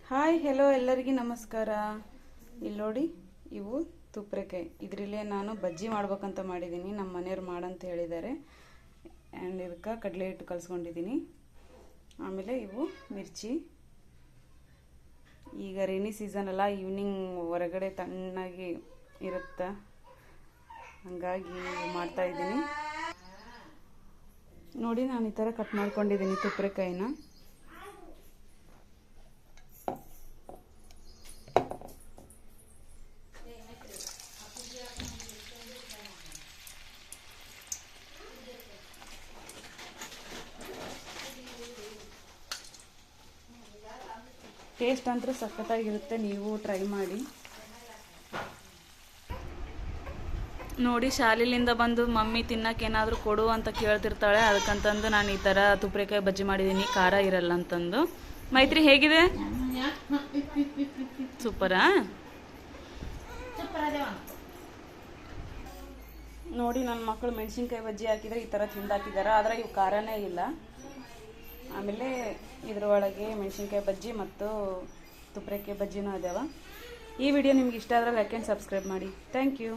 Hi hello ಎಲ್ಲರಿಗೂ ನಮಸ್ಕಾರ. ಇಲ್ಲಿ ನೋಡಿ, ಇವು ತುಪ್ರೆಕಾಯಿ. ಇದರಲ್ಲೇ ನಾನು ಬಜ್ಜಿ ಮಾಡ್ಬೇಕಂತ ಮಾಡಿದ್ದೀನಿ. ನಮ್ಮ ಮನೆಯವ್ರು ಮಾಡಂತ ಹೇಳಿದ್ದಾರೆ. ಆ್ಯಂಡ್ ಇದಕ್ಕೆ ಕಡಲೆ ಹಿಟ್ಟು ಕಲಿಸ್ಕೊಂಡಿದ್ದೀನಿ. ಆಮೇಲೆ ಇವು ಮಿರ್ಚಿ. ಈಗ ರೈನಿ ಸೀಸನ್ ಅಲ್ಲ, ಈವ್ನಿಂಗ್ ಹೊರಗಡೆ ತಣ್ಣಾಗಿ ಇರುತ್ತೆ, ಹಾಗಾಗಿ ಮಾಡ್ತಾಯಿದ್ದೀನಿ. ನೋಡಿ, ನಾನು ಈ ಥರ ಕಟ್ ಮಾಡ್ಕೊಂಡಿದ್ದೀನಿ ತುಪ್ರೆಕಾಯಿನ. ಟೇಸ್ಟ್ ಅಂತೂ ಸಖತ್ತಾಗಿರುತ್ತೆ, ನೀವು ಟ್ರೈ ಮಾಡಿ. ನೋಡಿ, ಶಾಲೆಯಿಂದ ಬಂದು ಮಮ್ಮಿ ತಿನ್ನಕ್ಕೆ ಏನಾದರೂ ಕೊಡು ಅಂತ ಕೇಳ್ತಿರ್ತಾಳೆ. ಅದಕ್ಕಂತಂದು ನಾನು ಈ ಥರ ತುಪ್ರೆಕಾಯಿ ಬಜ್ಜಿ ಮಾಡಿದ್ದೀನಿ, ಖಾರ ಇರಲ್ಲ ಅಂತಂದು. ಮೈತ್ರಿ ಹೇಗಿದೆ? ಸೂಪರಾ? ನೋಡಿ, ನನ್ನ ಮಕ್ಕಳು ಮೆಣಸಿನ್ಕಾಯಿ ಬಜ್ಜಿ ಹಾಕಿದರೆ ಈ ಥರ ತಿಂದಾಕಿದ್ದಾರೆ, ಆದರೆ ಇವು ಖಾರನೇ ಇಲ್ಲ. ಆಮೇಲೆ ಇದರೊಳಗೆ ಮೆಣಸಿನ್ಕಾಯಿ ಬಜ್ಜಿ ಮತ್ತು ತುಪ್ರೆಕಾಯಿ ಬಜ್ಜಿನೂ ಅದಾವ. ಈ ವಿಡಿಯೋ ನಿಮ್ಗೆ ಇಷ್ಟ ಆದರೆ ಲೈಕ್ ಆ್ಯಂಡ್ ಸಬ್ಸ್ಕ್ರೈಬ್ ಮಾಡಿ. Thank you.